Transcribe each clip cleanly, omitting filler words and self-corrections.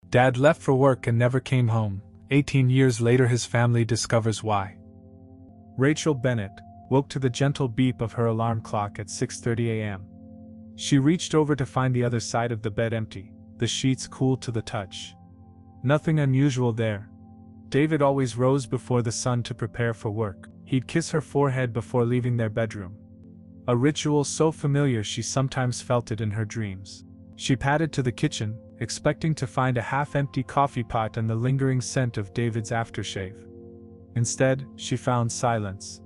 Dad left for work and never came home. 18 years later, his family discovers why. Rachel Bennett woke to the gentle beep of her alarm clock at 6:30 a.m. She reached over to find the other side of the bed empty, the sheets cool to the touch. Nothing unusual there. David always rose before the sun to prepare for work. He'd kiss her forehead before leaving their bedroom. A ritual so familiar she sometimes felt it in her dreams. She padded to the kitchen, expecting to find a half-empty coffee pot and the lingering scent of David's aftershave. Instead, she found silence.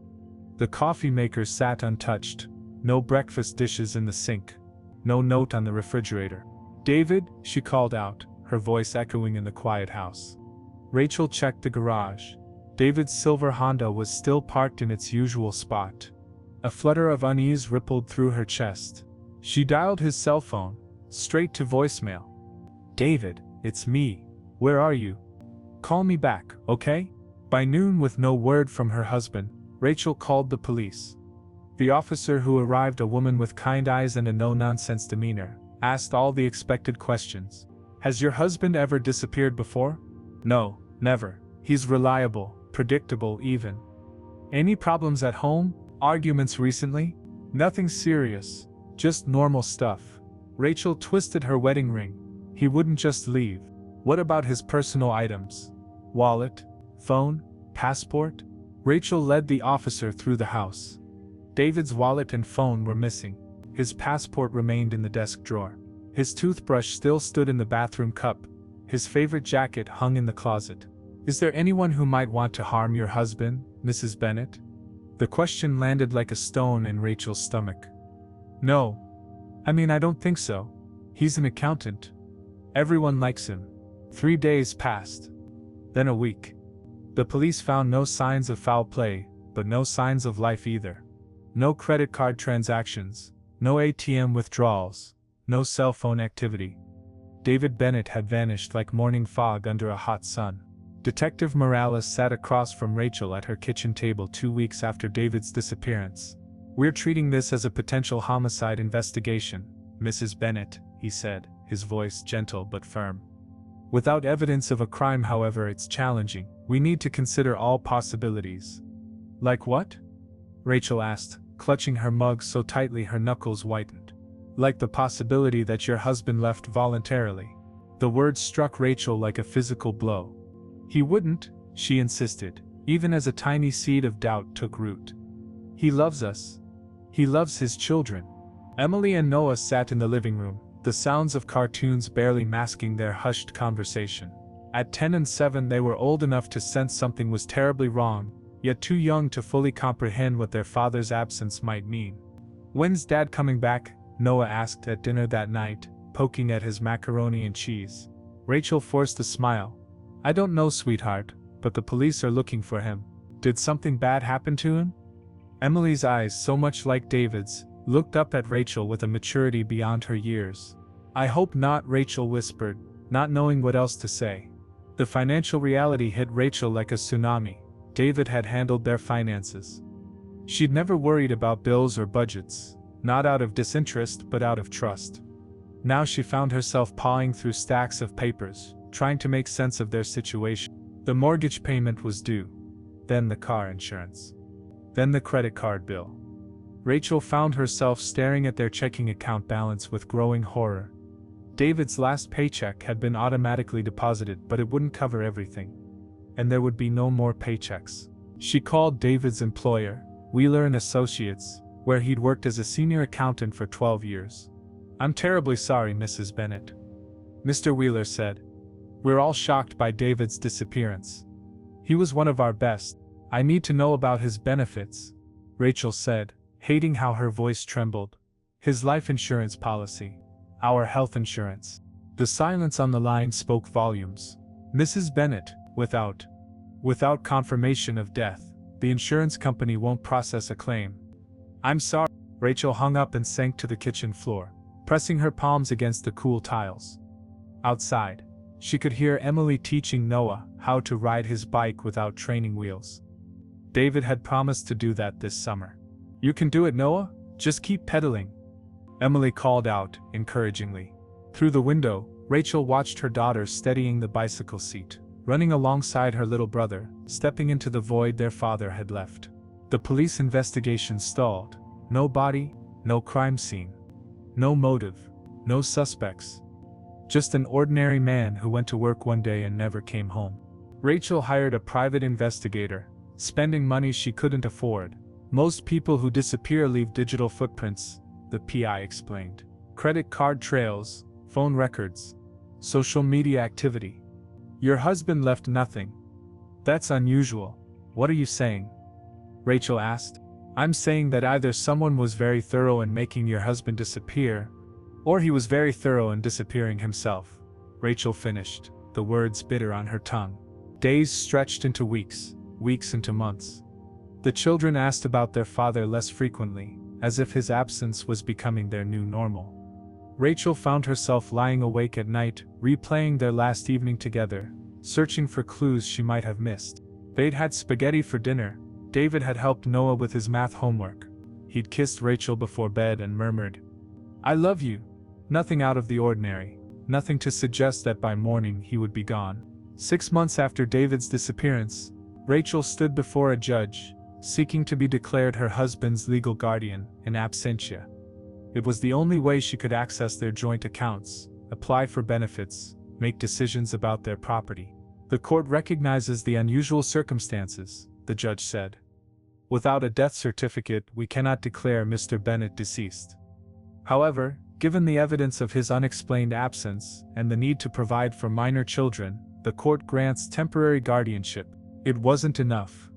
The coffee maker sat untouched, no breakfast dishes in the sink, no note on the refrigerator. "David," she called out, her voice echoing in the quiet house. Rachel checked the garage. David's silver Honda was still parked in its usual spot. A flutter of unease rippled through her chest. She dialed his cell phone, straight to voicemail. "David, it's me. Where are you? Call me back, okay?" By noon, with no word from her husband, Rachel called the police. The officer who arrived, a woman with kind eyes and a no-nonsense demeanor, asked all the expected questions. "Has your husband ever disappeared before?" "No, never. He's reliable, predictable even." "Any problems at home? Arguments recently?" "Nothing serious. Just normal stuff." Rachel twisted her wedding ring. He wouldn't just leave. What about his personal items? Wallet? Phone? Passport? Rachel led the officer through the house. David's wallet and phone were missing. His passport remained in the desk drawer. His toothbrush still stood in the bathroom cup. His favorite jacket hung in the closet. "Is there anyone who might want to harm your husband, Mrs. Bennett?" The question landed like a stone in Rachel's stomach. "No. I don't think so. He's an accountant. Everyone likes him." 3 days passed. Then a week. The police found no signs of foul play, but no signs of life either. No credit card transactions, no ATM withdrawals, no cell phone activity. David Bennett had vanished like morning fog under a hot sun. Detective Morales sat across from Rachel at her kitchen table 2 weeks after David's disappearance. "We're treating this as a potential homicide investigation, Mrs. Bennett," he said, his voice gentle but firm. "Without evidence of a crime, however, it's challenging. We need to consider all possibilities." "Like what?" Rachel asked, clutching her mug so tightly her knuckles whitened. "Like the possibility that your husband left voluntarily." The word struck Rachel like a physical blow. "He wouldn't," she insisted, even as a tiny seed of doubt took root. "He loves us. He loves his children." Emily and Noah sat in the living room, the sounds of cartoons barely masking their hushed conversation. At 10 and 7 they were old enough to sense something was terribly wrong, yet too young to fully comprehend what their father's absence might mean. "When's Dad coming back?" Noah asked at dinner that night, poking at his macaroni and cheese. Rachel forced a smile. "I don't know, sweetheart, but the police are looking for him." "Did something bad happen to him?" Emily's eyes, so much like David's, looked up at Rachel with a maturity beyond her years. "I hope not," Rachel whispered, not knowing what else to say. The financial reality hit Rachel like a tsunami. David had handled their finances. She'd never worried about bills or budgets, not out of disinterest but out of trust. Now she found herself pawing through stacks of papers, trying to make sense of their situation. The mortgage payment was due. Then the car insurance. Then the credit card bill. Rachel found herself staring at their checking account balance with growing horror. David's last paycheck had been automatically deposited, but it wouldn't cover everything. And there would be no more paychecks. She called David's employer, Wheeler & Associates, where he'd worked as a senior accountant for 12 years. "I'm terribly sorry, Mrs. Bennett," Mr. Wheeler said. "We're all shocked by David's disappearance. He was one of our best. I need to know about his benefits," Rachel said, hating how her voice trembled. "His life insurance policy. Our health insurance." The silence on the line spoke volumes. "Mrs. Bennett, without confirmation of death, the insurance company won't process a claim." "I'm sorry." Rachel hung up and sank to the kitchen floor, pressing her palms against the cool tiles. Outside, she could hear Emily teaching Noah how to ride his bike without training wheels. David had promised to do that this summer. "You can do it, Noah. Just keep pedaling," Emily called out, encouragingly. Through the window, Rachel watched her daughter steadying the bicycle seat, running alongside her little brother, stepping into the void their father had left. The police investigation stalled. No body, no crime scene. No motive, no suspects. Just an ordinary man who went to work one day and never came home. Rachel hired a private investigator, spending money she couldn't afford. Most people who disappear leave digital footprints, the PI explained. Credit card trails, phone records, social media activity. Your husband left nothing. That's unusual. What are you saying? Rachel asked. I'm saying that either someone was very thorough in making your husband disappear, or he was very thorough in disappearing himself. Rachel finished, the words bitter on her tongue. Days stretched into weeks, weeks into months. The children asked about their father less frequently, as if his absence was becoming their new normal. Rachel found herself lying awake at night, replaying their last evening together, searching for clues she might have missed. They'd had spaghetti for dinner. David had helped Noah with his math homework. He'd kissed Rachel before bed and murmured, "I love you." Nothing out of the ordinary, nothing to suggest that by morning he would be gone. 6 months after David's disappearance, Rachel stood before a judge, seeking to be declared her husband's legal guardian, in absentia. It was the only way she could access their joint accounts, apply for benefits, make decisions about their property. The court recognizes the unusual circumstances, the judge said. Without a death certificate, we cannot declare Mr. Bennett deceased. However, given the evidence of his unexplained absence and the need to provide for minor children, the court grants temporary guardianship. It wasn't enough.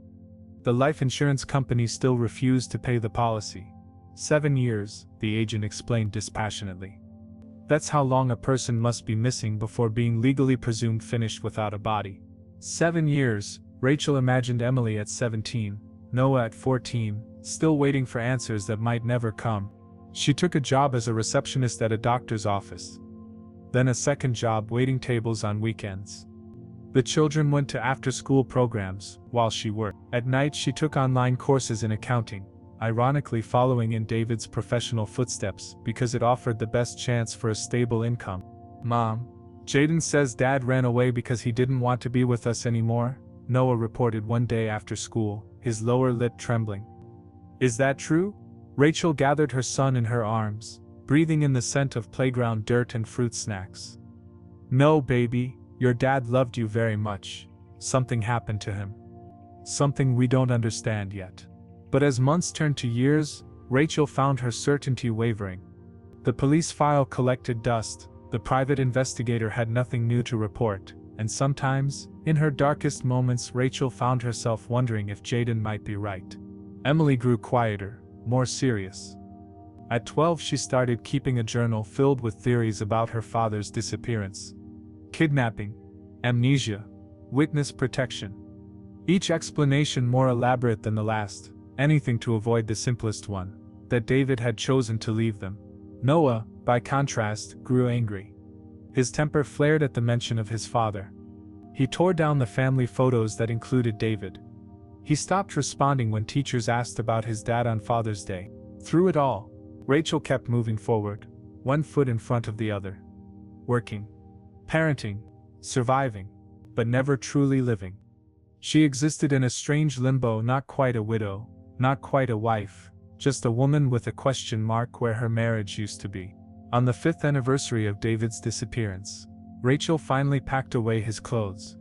The life insurance company still refused to pay the policy. 7 years, the agent explained dispassionately. That's how long a person must be missing before being legally presumed finished without a body. 7 years, Rachel imagined Emily at 17, Noah at 14, still waiting for answers that might never come. She took a job as a receptionist at a doctor's office. Then a second job waiting tables on weekends. The children went to after-school programs, while she worked. At night she took online courses in accounting, ironically following in David's professional footsteps because it offered the best chance for a stable income. Mom, Jaden says Dad ran away because he didn't want to be with us anymore, Noah reported one day after school, his lower lip trembling. Is that true? Rachel gathered her son in her arms, breathing in the scent of playground dirt and fruit snacks. No, baby, your dad loved you very much. Something happened to him. Something we don't understand yet. But as months turned to years, Rachel found her certainty wavering. The police file collected dust, the private investigator had nothing new to report, and sometimes, in her darkest moments, Rachel found herself wondering if Jaden might be right. Emily grew quieter, more serious. At 12 she started keeping a journal filled with theories about her father's disappearance. Kidnapping, amnesia, witness protection. Each explanation more elaborate than the last, anything to avoid the simplest one, that David had chosen to leave them. Noah, by contrast, grew angry. His temper flared at the mention of his father. He tore down the family photos that included David. He stopped responding when teachers asked about his dad on Father's Day. Through it all, Rachel kept moving forward, one foot in front of the other. Working, parenting, surviving, but never truly living. She existed in a strange limbo, not quite a widow, not quite a wife, just a woman with a question mark where her marriage used to be. On the 5th anniversary of David's disappearance, Rachel finally packed away his clothes.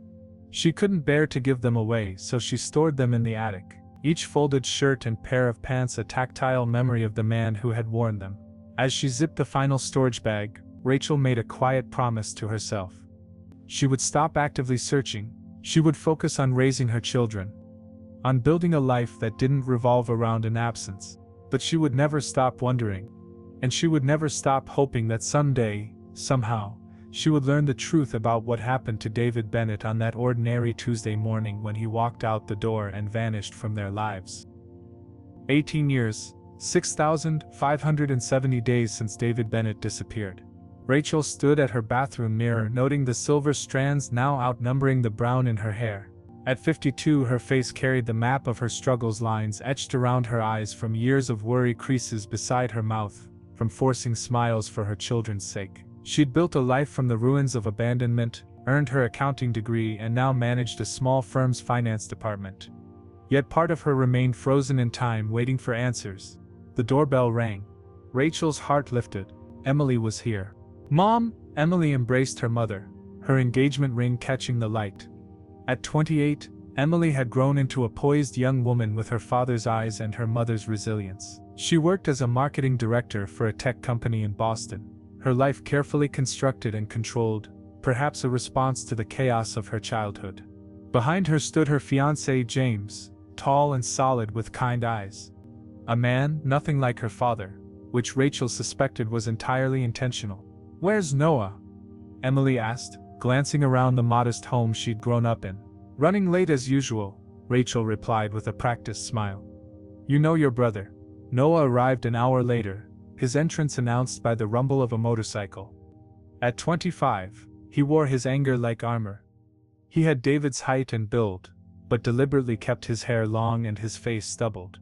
She couldn't bear to give them away, so she stored them in the attic, each folded shirt and pair of pants a tactile memory of the man who had worn them. As she zipped the final storage bag, Rachel made a quiet promise to herself. She would stop actively searching, she would focus on raising her children, on building a life that didn't revolve around an absence. But she would never stop wondering, and she would never stop hoping that someday, somehow, she would learn the truth about what happened to David Bennett on that ordinary Tuesday morning when he walked out the door and vanished from their lives. 18 years, 6,570 days since David Bennett disappeared. Rachel stood at her bathroom mirror, noting the silver strands now outnumbering the brown in her hair. At 52, her face carried the map of her struggles, lines etched around her eyes from years of worry, creases beside her mouth, from forcing smiles for her children's sake. She'd built a life from the ruins of abandonment, earned her accounting degree, and now managed a small firm's finance department. Yet part of her remained frozen in time, waiting for answers. The doorbell rang. Rachel's heart lifted. Emily was here. "Mom!" Emily embraced her mother, her engagement ring catching the light. At 28, Emily had grown into a poised young woman with her father's eyes and her mother's resilience. She worked as a marketing director for a tech company in Boston, her life carefully constructed and controlled, perhaps a response to the chaos of her childhood. Behind her stood her fiancé James, tall and solid with kind eyes. A man nothing like her father, which Rachel suspected was entirely intentional. "Where's Noah?" Emily asked, glancing around the modest home she'd grown up in. "Running late as usual," Rachel replied with a practiced smile. "You know your brother." Noah arrived an hour later, his entrance announced by the rumble of a motorcycle. At 25, he wore his anger like armor. He had David's height and build, but deliberately kept his hair long and his face stubbled.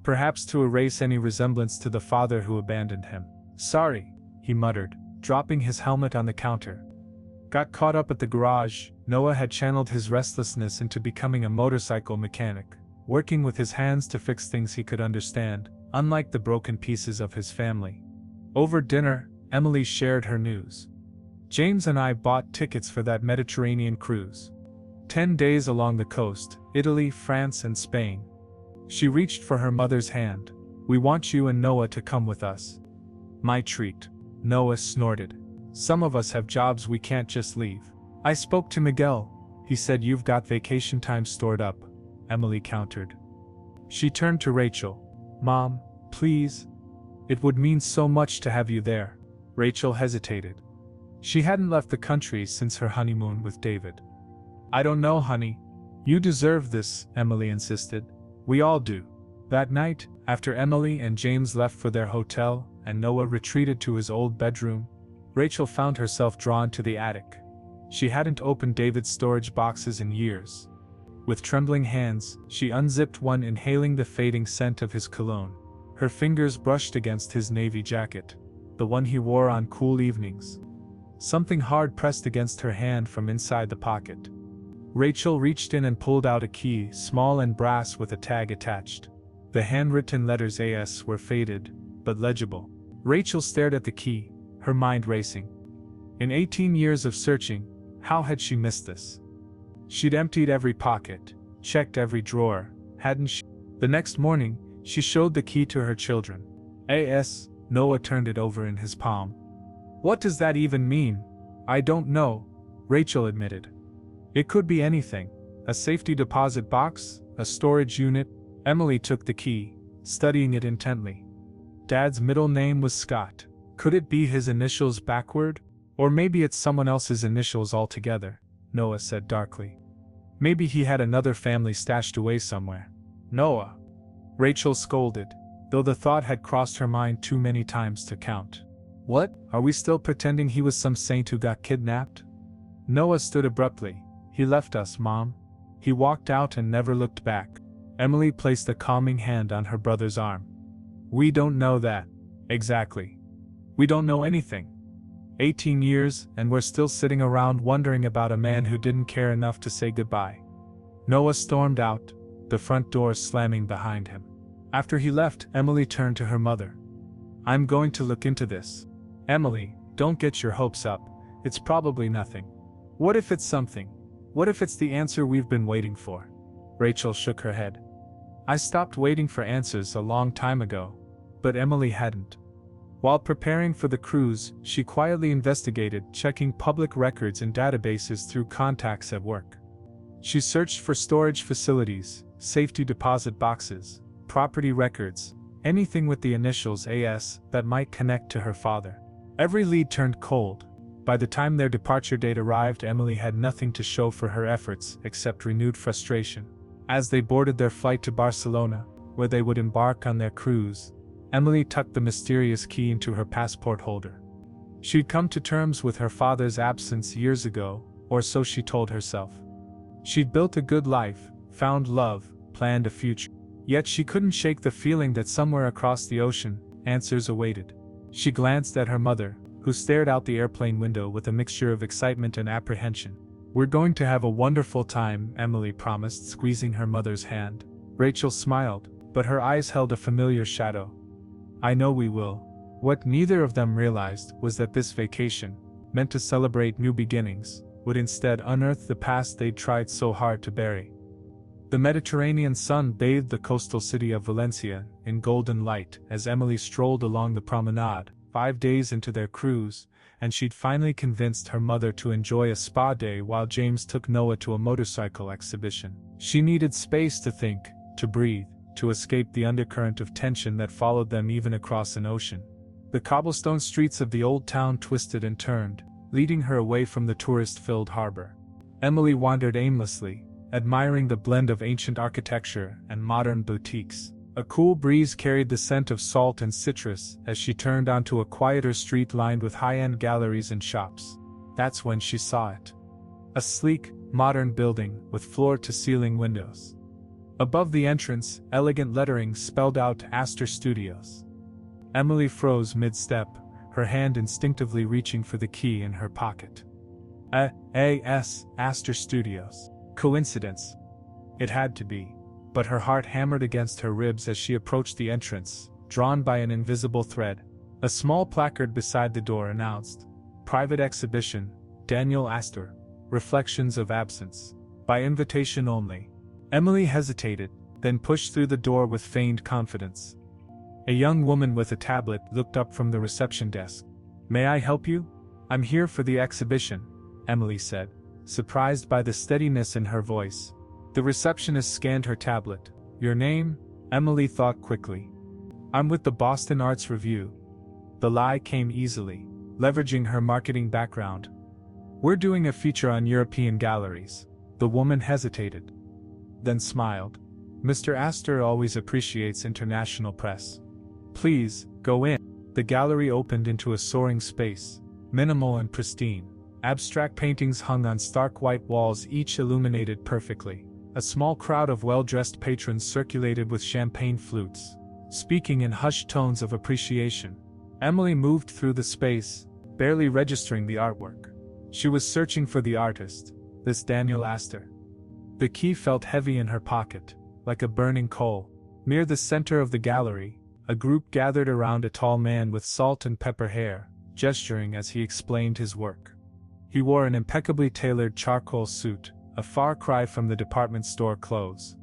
Perhaps to erase any resemblance to the father who abandoned him. "Sorry," he muttered, dropping his helmet on the counter. Got caught up at the garage. Noah had channeled his restlessness into becoming a motorcycle mechanic, working with his hands to fix things he could understand, unlike the broken pieces of his family. Over dinner, Emily shared her news. "James and I bought tickets for that Mediterranean cruise. 10 days along the coast, Italy, France, and Spain." She reached for her mother's hand. "We want you and Noah to come with us." "My treat," Noah snorted. "Some of us have jobs we can't just leave." "I spoke to Miguel. He said you've got vacation time stored up," Emily countered. She turned to Rachel. "Mom, please. It would mean so much to have you there." Rachel hesitated. She hadn't left the country since her honeymoon with David. "I don't know, honey. You deserve this," Emily insisted. "We all do." That night, after Emily and James left for their hotel, and Noah retreated to his old bedroom, Rachel found herself drawn to the attic. She hadn't opened David's storage boxes in years. With trembling hands, she unzipped one, inhaling the fading scent of his cologne. Her fingers brushed against his navy jacket, the one he wore on cool evenings. Something hard pressed against her hand from inside the pocket. Rachel reached in and pulled out a key, small and brass with a tag attached. The handwritten letters AS were faded, but legible. Rachel stared at the key, her mind racing. In 18 years of searching, how had she missed this? She'd emptied every pocket, checked every drawer, hadn't she? The next morning, she showed the key to her children. AS, Noah turned it over in his palm. "What does that even mean?" "I don't know," Rachel admitted. "It could be anything. A safety deposit box, a storage unit." Emily took the key, studying it intently. Dad's middle name was Scott. Could it be his initials backward? Or maybe it's someone else's initials altogether, Noah said darkly. Maybe he had another family stashed away somewhere. "Noah!" Rachel scolded, though the thought had crossed her mind too many times to count. "What? Are we still pretending he was some saint who got kidnapped?" Noah stood abruptly. "He left us, Mom. He walked out and never looked back." Emily placed a calming hand on her brother's arm. "We don't know that." "Exactly. We don't know anything. 18 years, and we're still sitting around wondering about a man who didn't care enough to say goodbye." Noah stormed out, the front door slamming behind him. After he left, Emily turned to her mother. "I'm going to look into this." "Emily, don't get your hopes up. It's probably nothing." "What if it's something? What if it's the answer we've been waiting for?" Rachel shook her head. "I stopped waiting for answers a long time ago." But Emily hadn't. While preparing for the cruise, she quietly investigated, checking public records and databases through contacts at work. She searched for storage facilities, safety deposit boxes, property records, anything with the initials AS that might connect to her father. Every lead turned cold. By the time their departure date arrived, Emily had nothing to show for her efforts except renewed frustration. As they boarded their flight to Barcelona, where they would embark on their cruise, Emily tucked the mysterious key into her passport holder. She'd come to terms with her father's absence years ago, or so she told herself. She'd built a good life, found love, planned a future. Yet she couldn't shake the feeling that somewhere across the ocean, answers awaited. She glanced at her mother, who stared out the airplane window with a mixture of excitement and apprehension. "We're going to have a wonderful time," Emily promised, squeezing her mother's hand. Rachel smiled, but her eyes held a familiar shadow. "I know we will." What neither of them realized was that this vacation, meant to celebrate new beginnings, would instead unearth the past they'd tried so hard to bury. The Mediterranean sun bathed the coastal city of Valencia in golden light as Emily strolled along the promenade, 5 days into their cruise, and she'd finally convinced her mother to enjoy a spa day while James took Noah to a motorcycle exhibition. She needed space to think, to breathe, to escape the undercurrent of tension that followed them even across an ocean. The cobblestone streets of the old town twisted and turned, leading her away from the tourist-filled harbor. Emily wandered aimlessly, admiring the blend of ancient architecture and modern boutiques. A cool breeze carried the scent of salt and citrus as she turned onto a quieter street lined with high-end galleries and shops. That's when she saw it. A sleek, modern building with floor-to-ceiling windows. Above the entrance, elegant lettering spelled out Astor Studios. Emily froze mid-step, her hand instinctively reaching for the key in her pocket. Astor Studios. Coincidence? It had to be. But her heart hammered against her ribs as she approached the entrance, drawn by an invisible thread. A small placard beside the door announced, "Private Exhibition, Daniel Astor, Reflections of Absence. By invitation only." Emily hesitated, then pushed through the door with feigned confidence. A young woman with a tablet looked up from the reception desk. "May I help you?" "I'm here for the exhibition," Emily said, surprised by the steadiness in her voice. The receptionist scanned her tablet. "Your name?" Emily thought quickly. "I'm with the Boston Arts Review." The lie came easily, leveraging her marketing background. "We're doing a feature on European galleries." The woman hesitated, then smiled. "Mr. Astor always appreciates international press. Please, go in." The gallery opened into a soaring space, minimal and pristine. Abstract paintings hung on stark white walls, each illuminated perfectly. A small crowd of well-dressed patrons circulated with champagne flutes, speaking in hushed tones of appreciation. Emily moved through the space, barely registering the artwork. She was searching for the artist, this Daniel Astor. The key felt heavy in her pocket, like a burning coal. Near the center of the gallery, a group gathered around a tall man with salt and pepper hair, gesturing as he explained his work. He wore an impeccably tailored charcoal suit, a far cry from the department store clothes.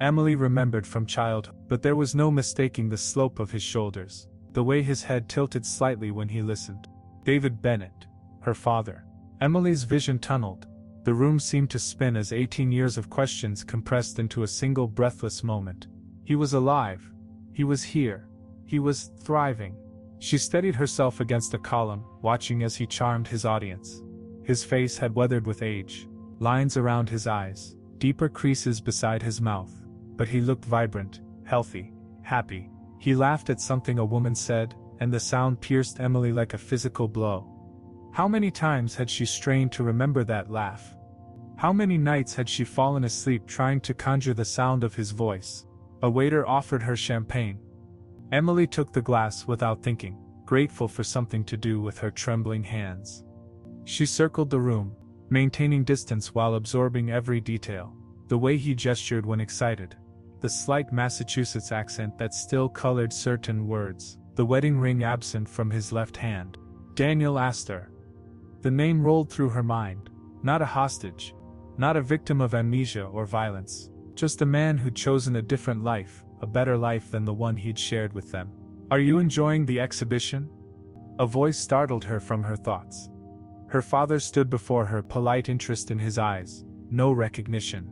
Emily remembered from childhood, but there was no mistaking the slope of his shoulders, the way his head tilted slightly when he listened. David Bennett, her father. Emily's vision tunneled. The room seemed to spin as 18 years of questions compressed into a single breathless moment. He was alive. He was here. He was thriving. She steadied herself against a column, watching as he charmed his audience. His face had weathered with age, lines around his eyes, deeper creases beside his mouth, but he looked vibrant, healthy, happy. He laughed at something a woman said, and the sound pierced Emily like a physical blow. How many times had she strained to remember that laugh? How many nights had she fallen asleep trying to conjure the sound of his voice? A waiter offered her champagne. Emily took the glass without thinking, grateful for something to do with her trembling hands. She circled the room, maintaining distance while absorbing every detail. The way he gestured when excited, the slight Massachusetts accent that still colored certain words, the wedding ring absent from his left hand. Daniel Astor. The name rolled through her mind. Not a hostage, not a victim of amnesia or violence, just a man who'd chosen a different life, a better life than the one he'd shared with them. "Are you enjoying the exhibition?" A voice startled her from her thoughts. Her father stood before her, polite interest in his eyes, no recognition.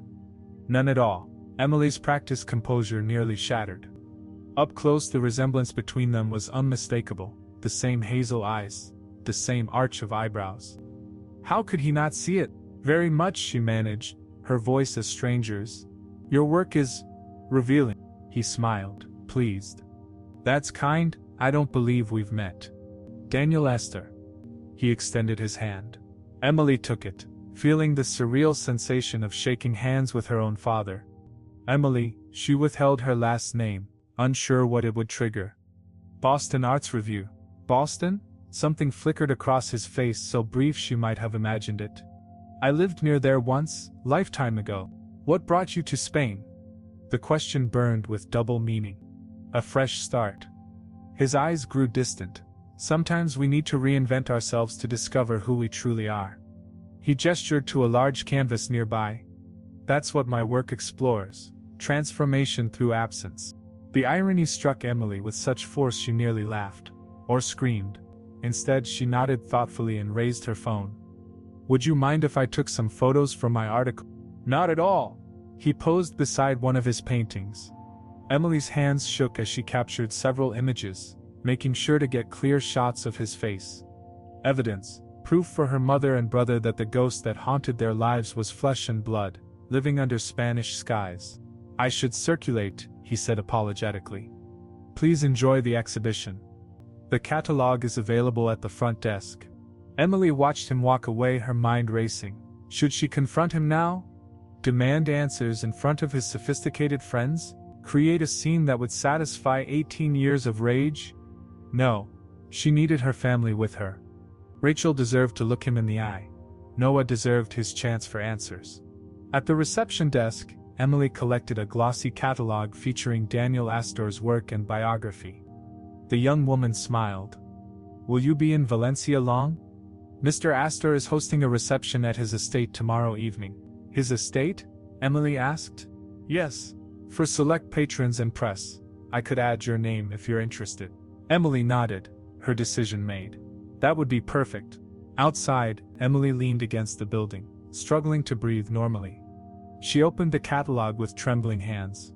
None at all. Emily's practiced composure nearly shattered. Up close, the resemblance between them was unmistakable, the same hazel eyes, the same arch of eyebrows. How could he not see it? "Very much," she managed, her voice a stranger's. "Your work is revealing." He smiled, pleased. "That's kind. I don't believe we've met." "Daniel Astor." He extended his hand. Emily took it, feeling the surreal sensation of shaking hands with her own father. Emily, she withheld her last name, unsure what it would trigger. "Boston Arts Review." "Boston?" Something flickered across his face, so brief she might have imagined it. I lived near there once, lifetime ago. What brought you to Spain? The question burned with double meaning. A fresh start. His eyes grew distant. Sometimes we need to reinvent ourselves to discover who we truly are. He gestured to a large canvas nearby. That's what my work explores. Transformation through absence. The irony struck Emily with such force she nearly laughed. Or screamed. Instead, she nodded thoughtfully and raised her phone. Would you mind if I took some photos for my article? Not at all. He posed beside one of his paintings. Emily's hands shook as she captured several images, making sure to get clear shots of his face. Evidence, proof for her mother and brother that the ghost that haunted their lives was flesh and blood, living under Spanish skies. I should circulate, he said apologetically. Please enjoy the exhibition. The catalog is available at the front desk. Emily watched him walk away, her mind racing. Should she confront him now? Demand answers in front of his sophisticated friends? Create a scene that would satisfy 18 years of rage? No. She needed her family with her. Rachel deserved to look him in the eye. Noah deserved his chance for answers. At the reception desk, Emily collected a glossy catalog featuring Daniel Astor's work and biography. The young woman smiled. Will you be in Valencia long? Mr. Astor is hosting a reception at his estate tomorrow evening. His estate? Emily asked. Yes. For select patrons and press. I could add your name if you're interested. Emily nodded, her decision made. That would be perfect. Outside, Emily leaned against the building, struggling to breathe normally. She opened the catalog with trembling hands.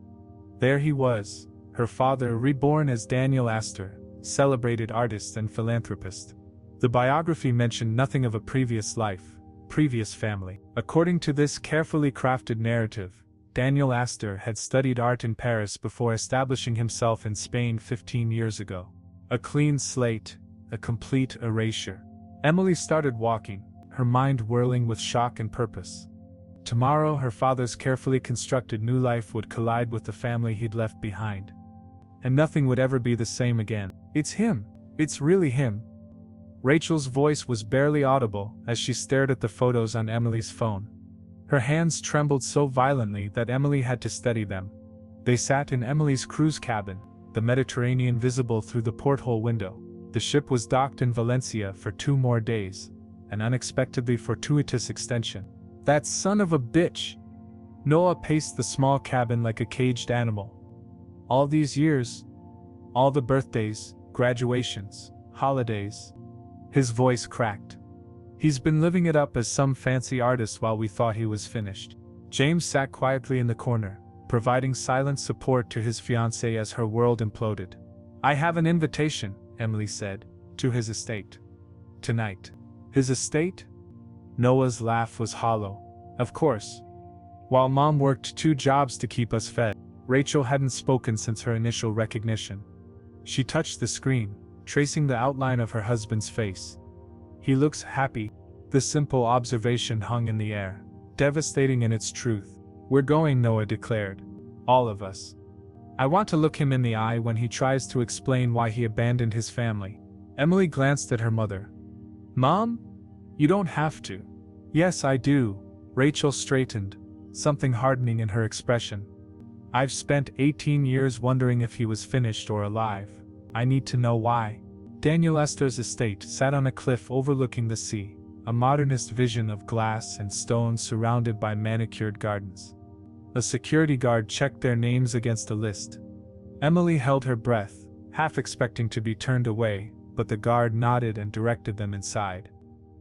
There he was, her father reborn as Daniel Astor, celebrated artist and philanthropist. The biography mentioned nothing of a previous life, previous family. According to this carefully crafted narrative, Daniel Astor had studied art in Paris before establishing himself in Spain 15 years ago. A clean slate, a complete erasure. Emily started walking, her mind whirling with shock and purpose. Tomorrow, her father's carefully constructed new life would collide with the family he'd left behind. And nothing would ever be the same again. It's him. It's really him. Rachel's voice was barely audible as she stared at the photos on Emily's phone. Her hands trembled so violently that Emily had to steady them. They sat in Emily's cruise cabin, the Mediterranean visible through the porthole window. The ship was docked in Valencia for 2 more days, an unexpectedly fortuitous extension. That son of a bitch! Noah paced the small cabin like a caged animal. All these years, all the birthdays, graduations, holidays. His voice cracked. He's been living it up as some fancy artist while we thought he was finished. James sat quietly in the corner, providing silent support to his fiancée as her world imploded. I have an invitation, Emily said, to his estate. Tonight. His estate? Noah's laugh was hollow. Of course. While Mom worked 2 jobs to keep us fed, Rachel hadn't spoken since her initial recognition. She touched the screen, tracing the outline of her husband's face. He looks happy. The simple observation hung in the air, devastating in its truth. We're going, Noah declared. All of us. I want to look him in the eye when he tries to explain why he abandoned his family. Emily glanced at her mother. Mom? You don't have to. Yes, I do. Rachel straightened, something hardening in her expression. I've spent 18 years wondering if he was finished or alive. I need to know why. Daniel Astor's estate sat on a cliff overlooking the sea, a modernist vision of glass and stone surrounded by manicured gardens. A security guard checked their names against a list. Emily held her breath, half expecting to be turned away, but the guard nodded and directed them inside.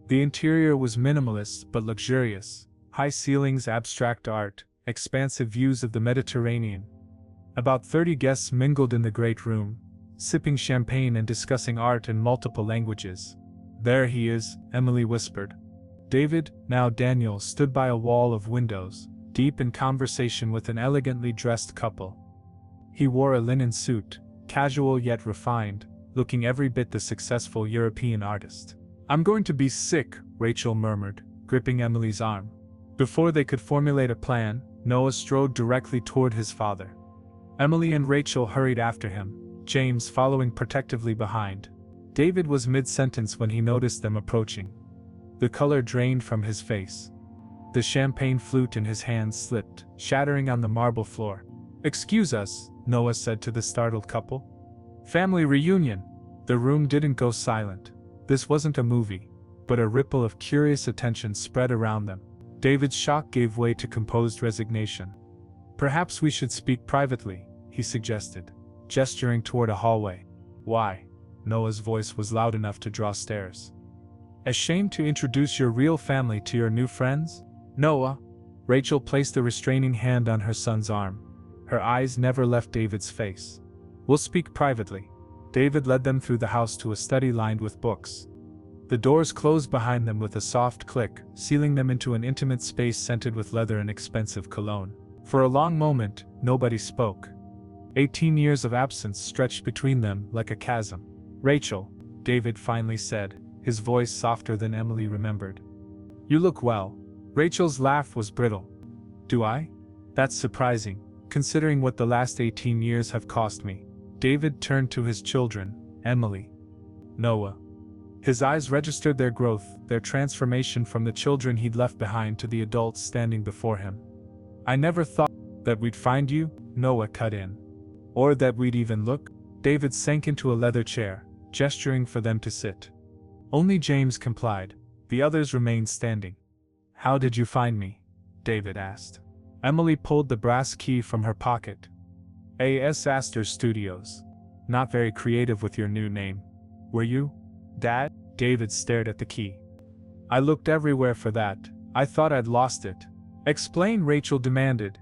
The interior was minimalist but luxurious, high ceilings, abstract art, expansive views of the Mediterranean. About 30 guests mingled in the great room, sipping champagne and discussing art in multiple languages. There he is, Emily whispered. David, now Daniel, stood by a wall of windows, deep in conversation with an elegantly dressed couple. He wore a linen suit, casual yet refined, looking every bit the successful European artist. I'm going to be sick, Rachel murmured, gripping Emily's arm. Before they could formulate a plan, Noah strode directly toward his father. Emily and Rachel hurried after him, James following protectively behind. David was mid-sentence when he noticed them approaching. The color drained from his face. The champagne flute in his hands slipped, shattering on the marble floor. "Excuse us," Noah said to the startled couple. "Family reunion." The room didn't go silent. This wasn't a movie, but a ripple of curious attention spread around them. David's shock gave way to composed resignation. "Perhaps we should speak privately," he suggested, gesturing toward a hallway. "Why?" Noah's voice was loud enough to draw stares. "Ashamed to introduce your real family to your new friends?" "Noah." Rachel placed a restraining hand on her son's arm. Her eyes never left David's face. "We'll speak privately." David led them through the house to a study lined with books. The doors closed behind them with a soft click, sealing them into an intimate space scented with leather and expensive cologne. For a long moment, nobody spoke. 18 years of absence stretched between them like a chasm. "Rachel," David finally said, his voice softer than Emily remembered. "You look well." Rachel's laugh was brittle. "Do I? That's surprising, considering what the last 18 years have cost me." David turned to his children, Emily, Noah. His eyes registered their growth, their transformation from the children he'd left behind to the adults standing before him. "I never thought that we'd find you," Noah cut in. "Or that we'd even look." David sank into a leather chair, gesturing for them to sit. Only James complied. The others remained standing. "How did you find me?" David asked. Emily pulled the brass key from her pocket. "A.S. Astor Studios. Not very creative with your new name. Were you, Dad?" David stared at the key. "I looked everywhere for that. I thought I'd lost it." "Explain," Rachel demanded.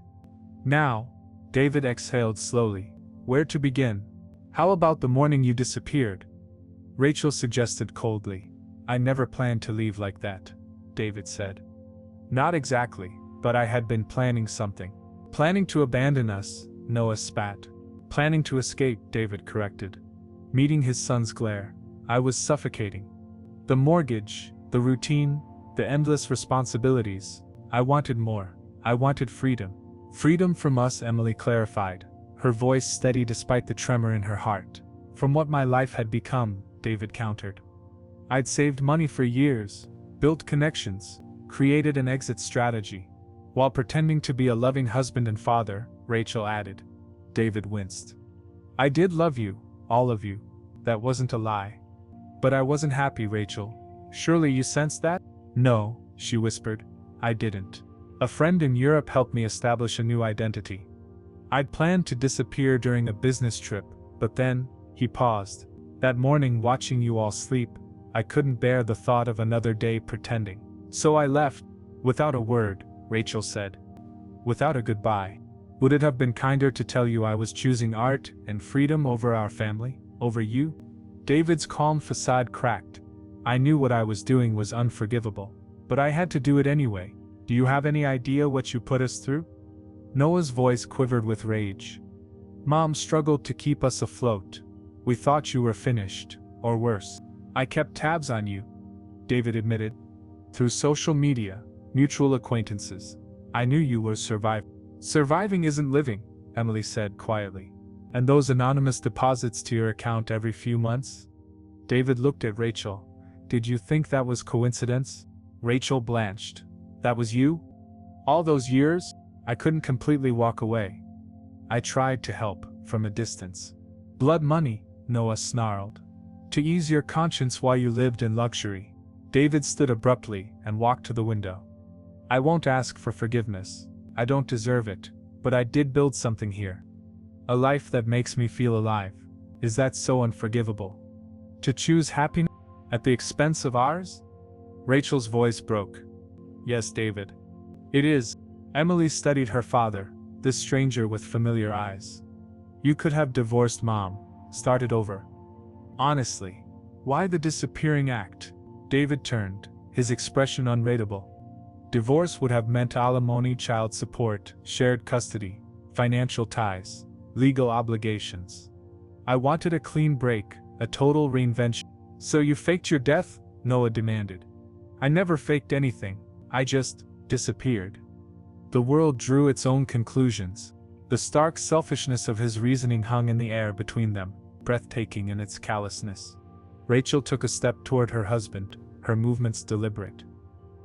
"Now," David exhaled slowly. "Where to begin? How about the morning you disappeared?" Rachel suggested coldly. "I never planned to leave like that," David said. "Not exactly, but I had been planning something." "Planning to abandon us," Noah spat. "Planning to escape," David corrected. Meeting his son's glare, I was suffocating. The mortgage, the routine, the endless responsibilities. I wanted more. I wanted freedom. "Freedom from us," Emily clarified, her voice steady despite the tremor in her heart. "From what my life had become," David countered. "I'd saved money for years, built connections, created an exit strategy, while pretending to be a loving husband and father," Rachel added. David winced. "I did love you, all of you. That wasn't a lie. But I wasn't happy, Rachel. Surely you sensed that?" "No," she whispered. "I didn't. A friend in Europe helped me establish a new identity. I'd planned to disappear during a business trip, but then," he paused, "that morning watching you all sleep, I couldn't bear the thought of another day pretending. So I left." "Without a word," Rachel said. "Without a goodbye. Would it have been kinder to tell you I was choosing art and freedom over our family, over you?" David's calm facade cracked. "I knew what I was doing was unforgivable, but I had to do it anyway. Do you have any idea what you put us through?" Noah's voice quivered with rage. "Mom struggled to keep us afloat. We thought you were finished, or worse. I kept tabs on you," David admitted. "Through social media, mutual acquaintances. I knew you were surviving." "Surviving isn't living," Emily said quietly. "And those anonymous deposits to your account every few months?" David looked at Rachel. "Did you think that was coincidence?" Rachel blanched. "That was you? All those years?" "I couldn't completely walk away. I tried to help, from a distance." "Blood money," Noah snarled. "To ease your conscience while you lived in luxury." David stood abruptly and walked to the window. "I won't ask for forgiveness. I don't deserve it, but I did build something here. A life that makes me feel alive. Is that so unforgivable? To choose happiness at the expense of ours?" Rachel's voice broke. "Yes, David. It is." Emily studied her father, this stranger with familiar eyes. "You could have divorced Mom, started over. Honestly, why the disappearing act?" David turned, his expression unreadable. "Divorce would have meant alimony, child support, shared custody, financial ties, legal obligations. I wanted a clean break, a total reinvention." "So you faked your death?" Noah demanded. "I never faked anything, I just disappeared." The world drew its own conclusions. The stark selfishness of his reasoning hung in the air between them, breathtaking in its callousness. Rachel took a step toward her husband, her movements deliberate.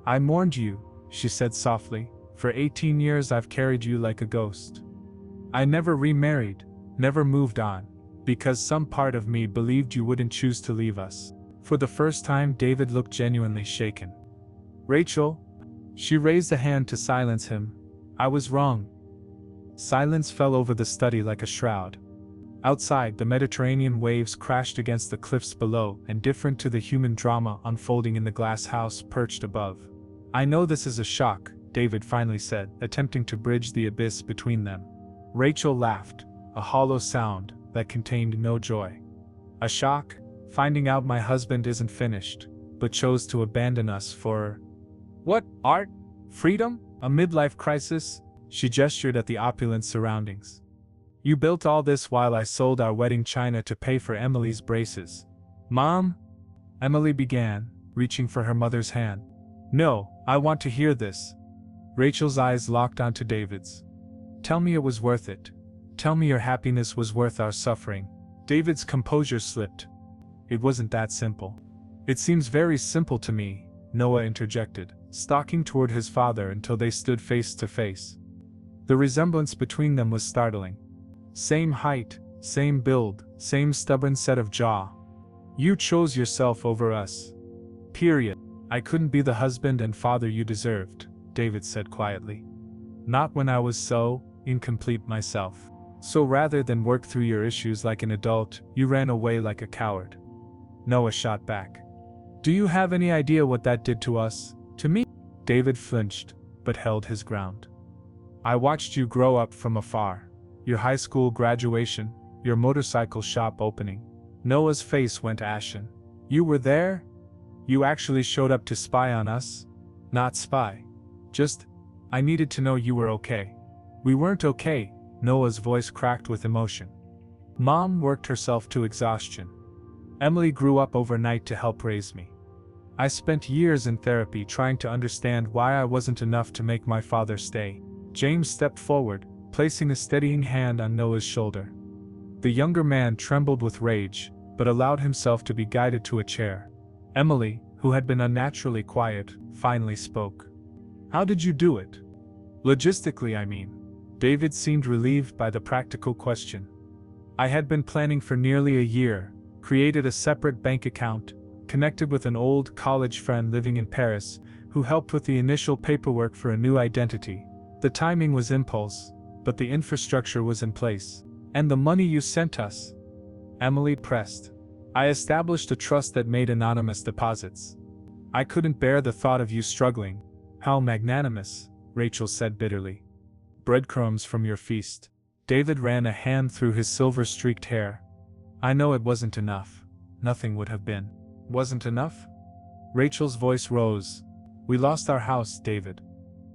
I mourned you, she said softly. For 18 years I've carried you like a ghost. I never remarried, never moved on, because some part of me believed you wouldn't choose to leave us. For the first time, David looked genuinely shaken. Rachel, she raised a hand to silence him. I was wrong. Silence fell over the study like a shroud. Outside, the Mediterranean waves crashed against the cliffs below, and different to the human drama unfolding in the glass house perched above. I know this is a shock, David finally said, attempting to bridge the abyss between them. Rachel laughed, a hollow sound that contained no joy. A shock, finding out my husband isn't finished, but chose to abandon us for… What? Art? Freedom? A midlife crisis? She gestured at the opulent surroundings. You built all this while I sold our wedding china to pay for Emily's braces. Mom? Emily began, reaching for her mother's hand. No, I want to hear this. Rachel's eyes locked onto David's. Tell me it was worth it. Tell me your happiness was worth our suffering. David's composure slipped. It wasn't that simple. It seems very simple to me, Noah interjected, stalking toward his father until they stood face to face. The resemblance between them was startling. Same height, same build, same stubborn set of jaw. You chose yourself over us. Period. I couldn't be the husband and father you deserved, David said quietly. Not when I was so incomplete myself. So rather than work through your issues like an adult, you ran away like a coward. Noah shot back. Do you have any idea what that did to us? To me? David flinched, but held his ground. I watched you grow up from afar. Your high school graduation, your motorcycle shop opening. Noah's face went ashen. You were there? You actually showed up to spy on us? Not spy. Just, I needed to know you were okay. We weren't okay, Noah's voice cracked with emotion. Mom worked herself to exhaustion. Emily grew up overnight to help raise me. I spent years in therapy trying to understand why I wasn't enough to make my father stay. James stepped forward, placing a steadying hand on Noah's shoulder. The younger man trembled with rage, but allowed himself to be guided to a chair. Emily, who had been unnaturally quiet, finally spoke. How did you do it? Logistically, I mean. David seemed relieved by the practical question. I had been planning for nearly a year, created a separate bank account, connected with an old college friend living in Paris, who helped with the initial paperwork for a new identity. The timing was impulse, but the infrastructure was in place. And the money you sent us? Emily pressed. I established a trust that made anonymous deposits. I couldn't bear the thought of you struggling. How magnanimous, Rachel said bitterly. Breadcrumbs from your feast. David ran a hand through his silver-streaked hair. I know it wasn't enough. Nothing would have been. Wasn't enough? Rachel's voice rose. We lost our house, David.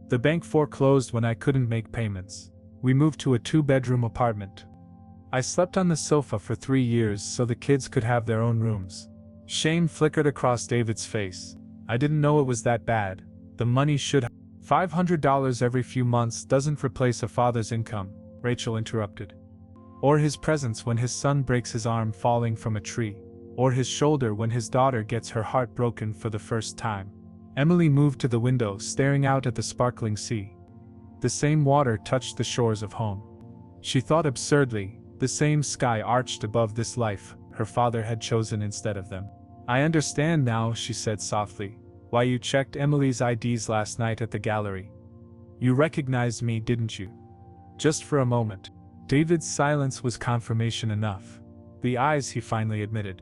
The bank foreclosed when I couldn't make payments. We moved to a 2-bedroom apartment. I slept on the sofa for 3 years so the kids could have their own rooms. Shame flickered across David's face. I didn't know it was that bad. The money should have. $500 every few months doesn't replace a father's income, Rachel interrupted. Or his presence when his son breaks his arm falling from a tree. Or his shoulder when his daughter gets her heart broken for the first time. Emily moved to the window, staring out at the sparkling sea. The same water touched the shores of home. She thought absurdly, the same sky arched above this life her father had chosen instead of them. I understand now, she said softly, why you checked Emily's IDs last night at the gallery. You recognized me, didn't you? Just for a moment. David's silence was confirmation enough. The eyes, he finally admitted.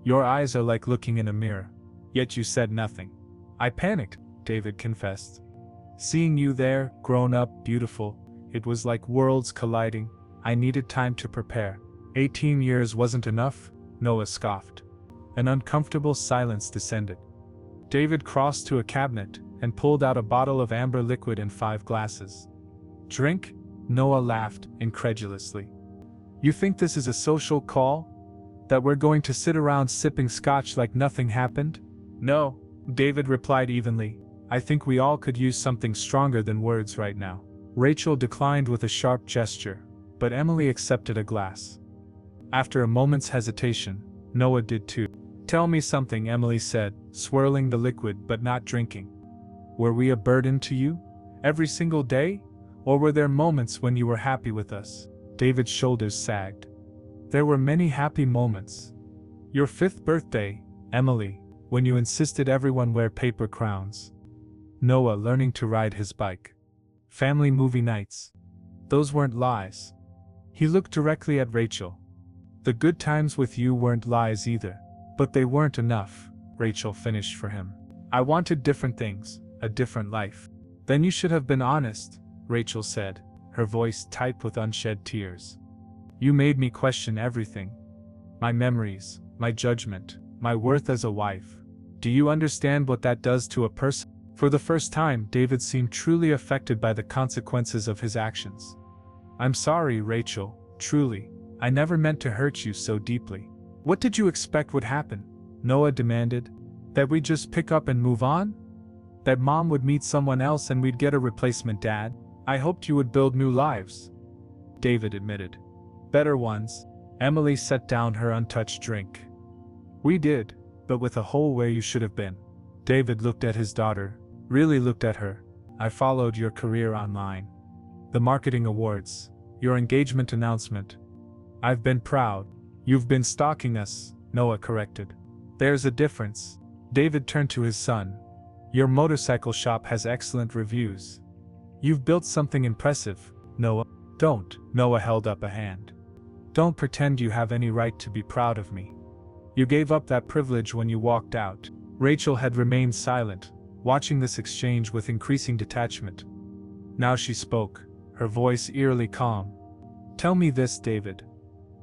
Your eyes are like looking in a mirror. Yet you said nothing. I panicked, David confessed. Seeing you there, grown up, beautiful, it was like worlds colliding. I needed time to prepare. 18 years wasn't enough, Noah scoffed. An uncomfortable silence descended. David crossed to a cabinet and pulled out a bottle of amber liquid and 5 glasses. Drink? Noah laughed, incredulously. You think this is a social call? That we're going to sit around sipping scotch like nothing happened? No, David replied evenly. I think we all could use something stronger than words right now. Rachel declined with a sharp gesture, but Emily accepted a glass. After a moment's hesitation, Noah did too. Tell me something, Emily said, swirling the liquid but not drinking. Were we a burden to you? Every single day? Or were there moments when you were happy with us? David's shoulders sagged. There were many happy moments. Your 5th birthday, Emily, when you insisted everyone wear paper crowns. Noah learning to ride his bike. Family movie nights. Those weren't lies. He looked directly at Rachel. The good times with you weren't lies either. But they weren't enough, Rachel finished for him. I wanted different things, a different life. Then you should have been honest, Rachel said, her voice tight with unshed tears. You made me question everything. My memories, my judgment, my worth as a wife. Do you understand what that does to a person? For the first time, David seemed truly affected by the consequences of his actions. I'm sorry, Rachel, truly. I never meant to hurt you so deeply. What did you expect would happen? Noah demanded. That we'd just pick up and move on? That Mom would meet someone else and we'd get a replacement dad? I hoped you would build new lives. David admitted. Better ones. Emily set down her untouched drink. We did, but with a hole where you should have been. David looked at his daughter, really looked at her. I followed your career online. The marketing awards, your engagement announcement. I've been proud. You've been stalking us, Noah corrected. There's a difference. David turned to his son. Your motorcycle shop has excellent reviews. You've built something impressive, Noah. Don't. Noah held up a hand. Don't pretend you have any right to be proud of me. You gave up that privilege when you walked out. Rachel had remained silent, watching this exchange with increasing detachment. Now she spoke, her voice eerily calm. Tell me this, David.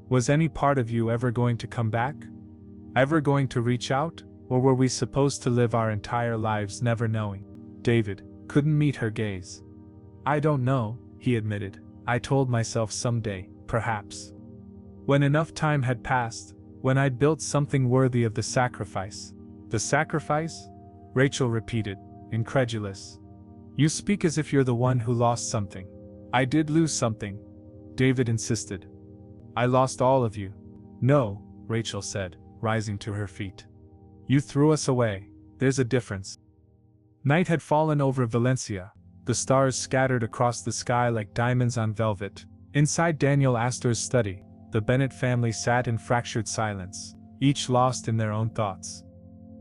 Was any part of you ever going to come back? Ever going to reach out? Or were we supposed to live our entire lives never knowing? David couldn't meet her gaze. I don't know, he admitted. I told myself someday, perhaps. When enough time had passed, when I'd built something worthy of the sacrifice. The sacrifice? Rachel repeated, incredulous. You speak as if you're the one who lost something. I did lose something, David insisted. I lost all of you. No, Rachel said, rising to her feet. You threw us away. There's a difference. Night had fallen over Valencia, the stars scattered across the sky like diamonds on velvet. Inside Daniel Astor's study, the Bennett family sat in fractured silence, each lost in their own thoughts.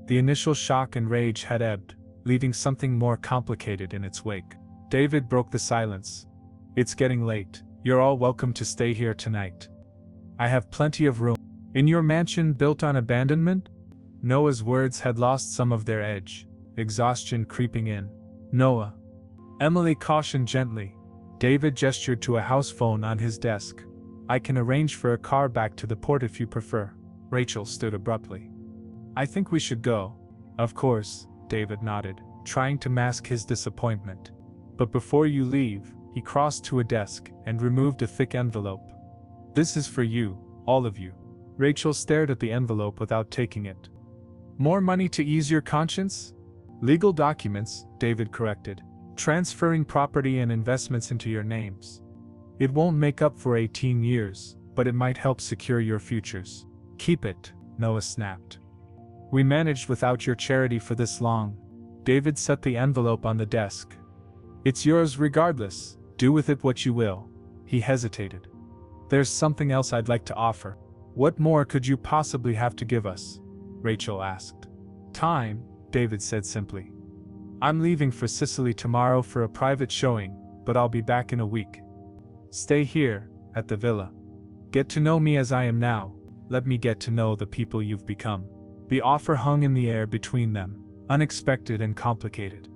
The initial shock and rage had ebbed, leaving something more complicated in its wake. David broke the silence. It's getting late. You're all welcome to stay here tonight. I have plenty of room. In your mansion built on abandonment? Noah's words had lost some of their edge, exhaustion creeping in. Noah. Emily cautioned gently. David gestured to a house phone on his desk. I can arrange for a car back to the port if you prefer. Rachel stood abruptly. I think we should go. Of course, David nodded, trying to mask his disappointment. But before you leave, he crossed to a desk and removed a thick envelope. This is for you, all of you. Rachel stared at the envelope without taking it. More money to ease your conscience? Legal documents, David corrected. Transferring property and investments into your names. It won't make up for 18 years, but it might help secure your futures. Keep it, Noah snapped. We managed without your charity for this long. David set the envelope on the desk. It's yours regardless, do with it what you will. He hesitated. There's something else I'd like to offer. What more could you possibly have to give us? Rachel asked. Time, David said simply. I'm leaving for Sicily tomorrow for a private showing, but I'll be back in a week. Stay here, at the villa. Get to know me as I am now. Let me get to know the people you've become. The offer hung in the air between them, unexpected and complicated.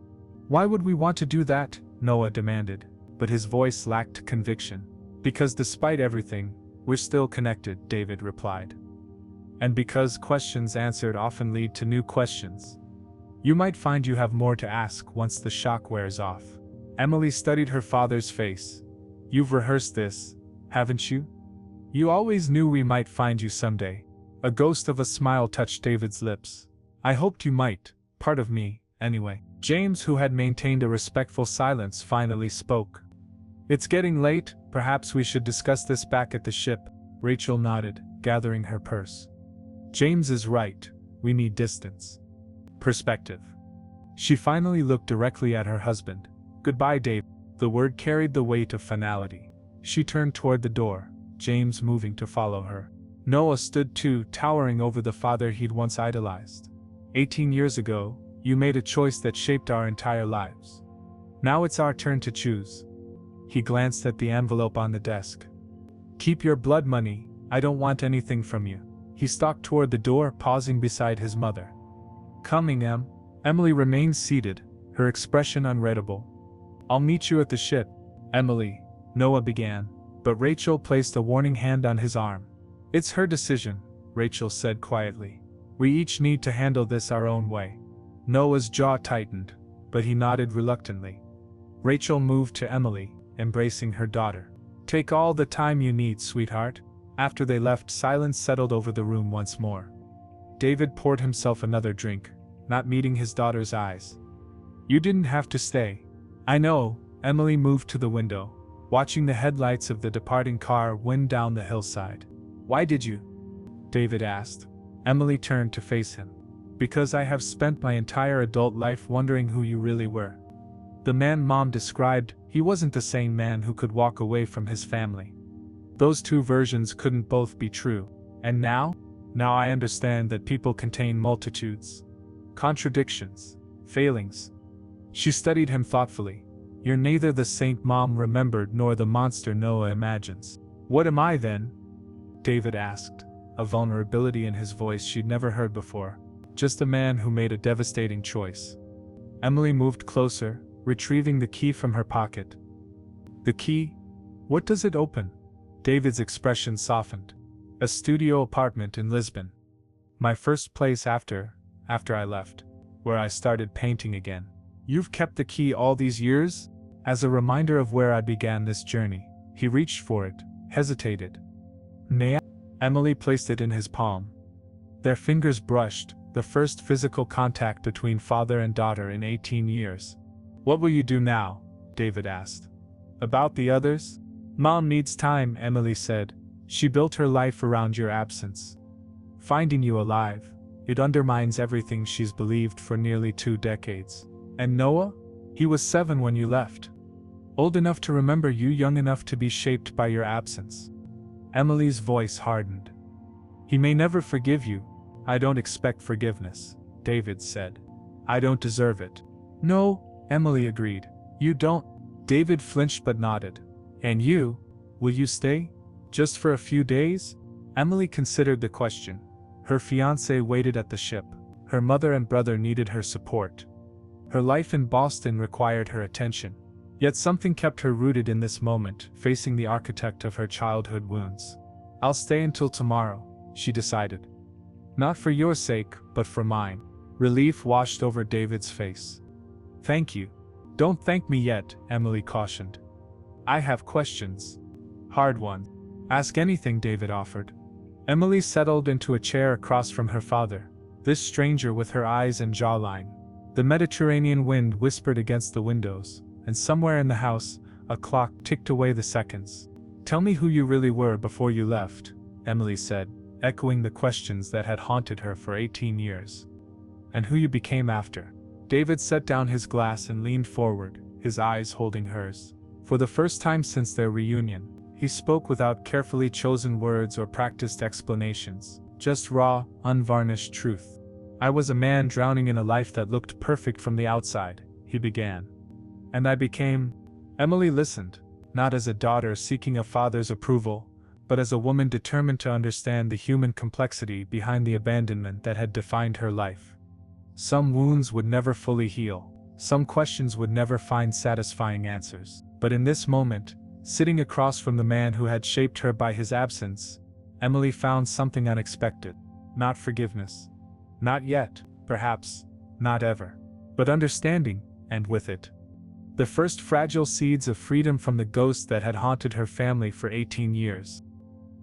Why would we want to do that? Noah demanded, but his voice lacked conviction. Because despite everything, we're still connected, David replied. And because questions answered often lead to new questions. You might find you have more to ask once the shock wears off. Emily studied her father's face. You've rehearsed this, haven't you? You always knew we might find you someday. A ghost of a smile touched David's lips. I hoped you might, part of me, anyway. James, who had maintained a respectful silence, finally spoke. It's getting late, perhaps we should discuss this back at the ship. Rachel nodded, gathering her purse. James is right. We need distance. Perspective. She finally looked directly at her husband. Goodbye, Dave. The word carried the weight of finality. She turned toward the door, James moving to follow her. Noah stood too, towering over the father he'd once idolized. 18 years ago, you made a choice that shaped our entire lives. Now it's our turn to choose. He glanced at the envelope on the desk. Keep your blood money, I don't want anything from you. He stalked toward the door, pausing beside his mother. Coming, Em. Emily remained seated, her expression unreadable. I'll meet you at the ship, Emily, Noah began, but Rachel placed a warning hand on his arm. It's her decision, Rachel said quietly. We each need to handle this our own way. Noah's jaw tightened, but he nodded reluctantly. Rachel moved to Emily, embracing her daughter. Take all the time you need, sweetheart. After they left, silence settled over the room once more. David poured himself another drink, not meeting his daughter's eyes. You didn't have to stay. I know. Emily moved to the window, watching the headlights of the departing car wind down the hillside. Why did you? David asked. Emily turned to face him. Because I have spent my entire adult life wondering who you really were. The man Mom described, he wasn't the same man who could walk away from his family. Those two versions couldn't both be true. And now? Now I understand that people contain multitudes. Contradictions. Failings. She studied him thoughtfully. You're neither the saint Mom remembered nor the monster Noah imagines. What am I then? David asked, a vulnerability in his voice she'd never heard before. Just a man who made a devastating choice. Emily moved closer, retrieving the key from her pocket. The key? What does it open? David's expression softened. A studio apartment in Lisbon. My first place after I left. Where I started painting again. You've kept the key all these years? As a reminder of where I began this journey. He reached for it, hesitated. May I? Emily placed it in his palm. Their fingers brushed, the first physical contact between father and daughter in 18 years. What will you do now? David asked. About the others? Mom needs time, Emily said. She built her life around your absence. Finding you alive, it undermines everything she's believed for nearly 2 decades. And Noah? He was 7 when you left. Old enough to remember you, young enough to be shaped by your absence. Emily's voice hardened. He may never forgive you. I don't expect forgiveness, David said. I don't deserve it. No, Emily agreed. You don't. David flinched but nodded. And you? Will you stay? Just for a few days? Emily considered the question. Her fiancé waited at the ship. Her mother and brother needed her support. Her life in Boston required her attention. Yet something kept her rooted in this moment, facing the architect of her childhood wounds. I'll stay until tomorrow, she decided. Not for your sake, but for mine. Relief washed over David's face. Thank you. Don't thank me yet, Emily cautioned. I have questions. Hard one. Ask anything, David offered. Emily settled into a chair across from her father, this stranger with her eyes and jawline. The Mediterranean wind whispered against the windows, and somewhere in the house, a clock ticked away the seconds. Tell me who you really were before you left, Emily said, echoing the questions that had haunted her for 18 years. And who you became after. David set down his glass and leaned forward, his eyes holding hers. For the first time since their reunion, he spoke without carefully chosen words or practiced explanations, just raw, unvarnished truth. I was a man drowning in a life that looked perfect from the outside, he began. And I became. Emily listened, not as a daughter seeking a father's approval, but as a woman determined to understand the human complexity behind the abandonment that had defined her life. Some wounds would never fully heal, some questions would never find satisfying answers. But in this moment, sitting across from the man who had shaped her by his absence, Emily found something unexpected. Not forgiveness. Not yet, perhaps, not ever. But understanding, and with it, the first fragile seeds of freedom from the ghost that had haunted her family for 18 years.